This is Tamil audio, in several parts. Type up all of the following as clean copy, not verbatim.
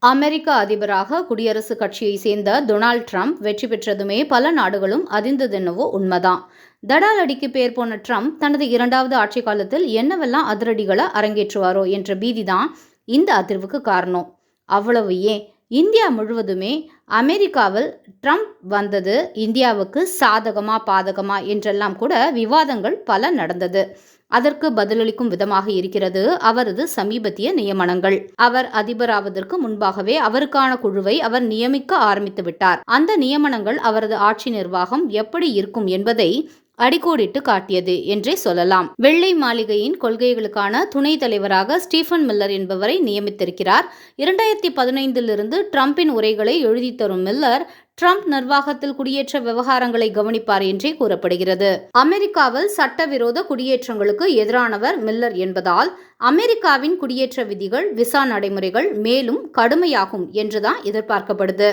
அமெரிக்க அதிபராக குடியரசுக் கட்சியை சேர்ந்த டொனால்ட் ட்ரம்ப் வெற்றி பெற்றதுமே பல நாடுகளும் அதிர்ந்ததென்னவோ உண்மைதான். தடால் அடிக்கு பேர் போன ட்ரம்ப் தனது 2வது ஆட்சி காலத்தில் என்னவெல்லாம் அதிரடிகளை அரங்கேற்றுவாரோ என்ற பீதிதான் இந்த அதிர்வுக்கு காரணம். அவ்வளவு ஏன், இந்தியா முழுவதுமே அமெரிக்காவில் ட்ரம்ப் வந்தது இந்தியாவுக்கு சாதகமா பாதகமா என்றெல்லாம் கூட விவாதங்கள் பல நடந்தது. அதற்கு பதிலளிக்கும் விதமாக இருக்கிறது அவரது சமீபத்திய நியமனங்கள். அவர் அதிபராவதற்கு முன்பாகவே அவருக்கான குழுவை அவர் நியமிக்க ஆரம்பித்து விட்டார். அந்த நியமனங்கள் அவரது ஆட்சி நிர்வாகம் எப்படி இருக்கும் என்பதை அடிக்கோடிட்டு காட்டியது என்றே சொல்லலாம். வெள்ளை மாளிகையின் கொள்கைகளுக்கான துணை தலைவராக ஸ்டீஃபன் மில்லர் என்பவரை நியமித்திருக்கிறார். 2015 ட்ரம்பின் உரைகளை எழுதி தரும் மில்லர் ட்ரம்ப் நிர்வாகத்தில் குடியேற்ற விவகாரங்களை கவனிப்பார் என்றே கூறப்படுகிறது. அமெரிக்காவில் சட்டவிரோத குடியேற்றங்களுக்கு எதிரானவர் மில்லர் என்பதால் அமெரிக்காவின் குடியேற்ற விதிகள், விசா நடைமுறைகள் மேலும் கடுமையாகும் என்றுதான் எதிர்பார்க்கப்படுது.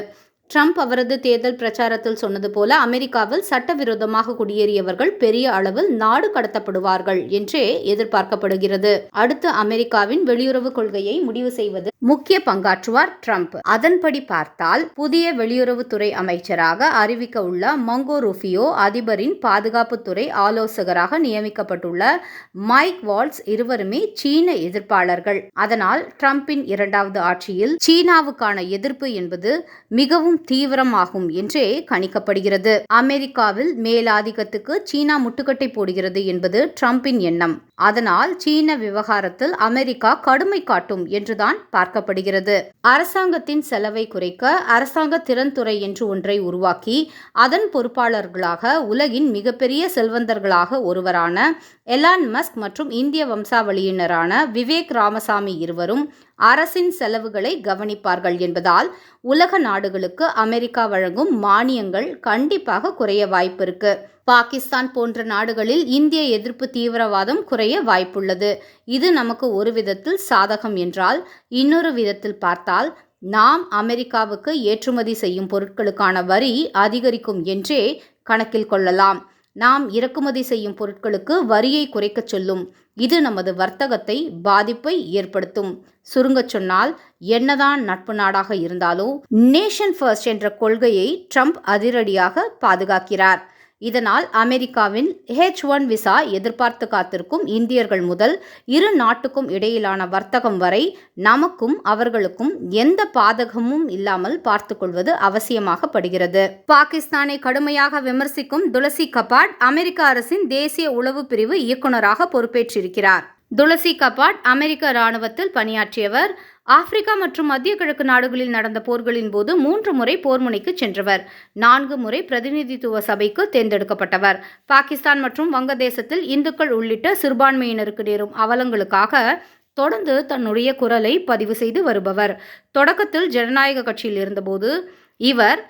ட்ரம்ப் அவரது தேர்தல் பிரச்சாரத்தில் சொன்னது போல அமெரிக்காவில் சட்டவிரோதமாக குடியேறியவர்கள் பெரிய அளவில் நாடு கடத்தப்படுவார்கள் என்றே எதிர்பார்க்கப்படுகிறது. அடுத்து அமெரிக்காவின் வெளியுறவு கொள்கையை முடிவு செய்வது முக்கிய பங்காற்றுவார் ட்ரம்ப். அதன்படி பார்த்தால் புதிய வெளியுறவுத்துறை அமைச்சராக அறிவிக்க உள்ள மங்கோ ரூபியோ, அதிபரின் பாதுகாப்புத்துறை ஆலோசகராக நியமிக்கப்பட்டுள்ள மைக் வால்ட்ஸ் இருவருமே சீன எதிர்ப்பாளர்கள். அதனால் ட்ரம்பின் 2வது ஆட்சியில் சீனாவுக்கான எதிர்ப்பு என்பது மிகவும் தீவிரமாகும் என்றே கணிக்கப்படுகிறது. அமெரிக்காவில் மேலாதிக்கத்துக்கு சீனா முட்டுக்கட்டை போடுகிறது என்பது ட்ரம்பின் எண்ணம். அதனால் சீன விவகாரத்தில் அமெரிக்கா கடுமை காட்டும் என்றுதான் பார்க்கப்படுகிறது. அரசாங்கத்தின் செலவை குறைக்க அரசாங்க திறன் துறை என்று ஒன்றை உருவாக்கி அதன் பொறுப்பாளர்களாக உலகின் மிகப்பெரிய செல்வந்தர்களாக ஒருவரான எலான் மஸ்க் மற்றும் இந்திய வம்சாவளியினரான விவேக் ராமசாமி இருவரும் அரசின் செலவுகளை கவனிப்பார்கள் என்பதால் உலக நாடுகளுக்கு அமெரிக்கா வழங்கும் மானியங்கள் கண்டிப்பாக குறைய வாய்ப்பு இருக்கு. பாகிஸ்தான் போன்ற நாடுகளில் இந்திய எதிர்ப்பு தீவிரவாதம் குறைய வாய்ப்புள்ளது. இது நமக்கு ஒரு விதத்தில் சாதகம் என்றால், இன்னொரு விதத்தில் பார்த்தால் நாம் அமெரிக்காவுக்கு ஏற்றுமதி செய்யும் பொருட்களுக்கான வரி அதிகரிக்கும் என்றே கணக்கில் கொள்ளலாம். நாம் இறக்குமதி செய்யும் பொருட்களுக்கு வரியை குறைக்கச் சொல்லும். இது நமது வர்த்தகத்தை பாதிப்பை ஏற்படுத்தும். சுருங்கச் சொன்னால், என்னதான் நட்பு நாடாக இருந்தாலும் நேஷன் ஃபர்ஸ்ட் என்ற கொள்கையை ட்ரம்ப் அதிரடியாக பாதுகாக்கிறார். இதனால் அமெரிக்காவின் H1 விசா எதிர்பார்த்து காத்திருக்கும் இந்தியர்கள் முதல் இரு நாட்டுக்கும் இடையிலான வர்த்தகம் வரை நமக்கும் அவர்களுக்கும் எந்த பாதகமும் இல்லாமல் பார்த்து கொள்வது அவசியமாகப்படுகிறது. பாகிஸ்தானை கடுமையாக விமர்சிக்கும் துளசி கபாட் அமெரிக்க அரசின் தேசிய உளவு பிரிவு இயக்குநராக பொறுப்பேற்றிருக்கிறார். துளசி கபாட் அமெரிக்க இராணுவத்தில் பணியாற்றியவர். ஆப்பிரிக்கா மற்றும் மத்திய கிழக்கு நாடுகளில் நடந்த போர்களின் போது 3 முறை போர்முனைக்கு சென்றவர். 4 முறை பிரதிநிதித்துவ சபைக்கு தேர்ந்தெடுக்கப்பட்டவர். பாகிஸ்தான் மற்றும் வங்கதேசத்தில் இந்துக்கள் உள்ளிட்ட சிறுபான்மையினருக்கு நேரும் அவலங்களுக்காக தொடர்ந்து தன்னுடைய குரலை பதிவு செய்து வருபவர். தொடக்கத்தில் ஜனநாயக கட்சியில் இருந்தபோது இவர்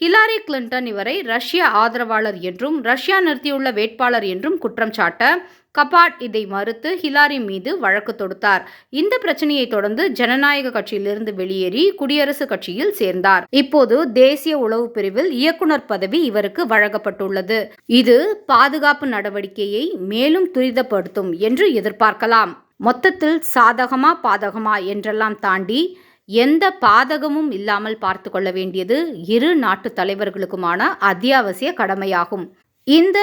ஹிலாரி கிளின்டன் இவரை ரஷ்ய ஆதரவாளர் என்றும் ரஷ்யா நிறுத்தியுள்ள வேட்பாளர் என்றும் குற்றம் சாட்ட கபாட் இதை மறுத்து ஹிலாரி மீது வழக்கு தொடுத்தார். இந்த பிரச்சனையை தொடர்ந்து ஜனநாயக கட்சியிலிருந்து வெளியேறி குடியரசுக் கட்சியில் சேர்ந்தார். இப்போது தேசிய உளவு பிரிவில் இயக்குனர் பதவி இவருக்கு வழங்கப்பட்டுள்ளது. இது பாதுகாப்பு நடவடிக்கையை மேலும் துரிதப்படுத்தும் என்று எதிர்பார்க்கலாம். மொத்தத்தில் சாதகமா பாதகமா என்றெல்லாம் தாண்டி எந்த பாதகமும் இல்லாமல் பார்த்து கொள்ள வேண்டியது இரு நாட்டு தலைவர்களுக்குமான அத்தியாவசிய கடமையாகும். இந்த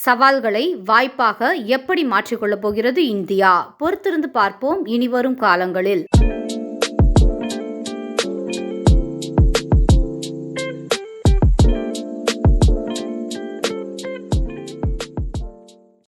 சவால்களை வாய்ப்பாக எப்படி மாற்றிக்கொள்ளப் போகிறது இந்தியா? பொறுத்திருந்து பார்ப்போம் இனிவரும் காலங்களில்.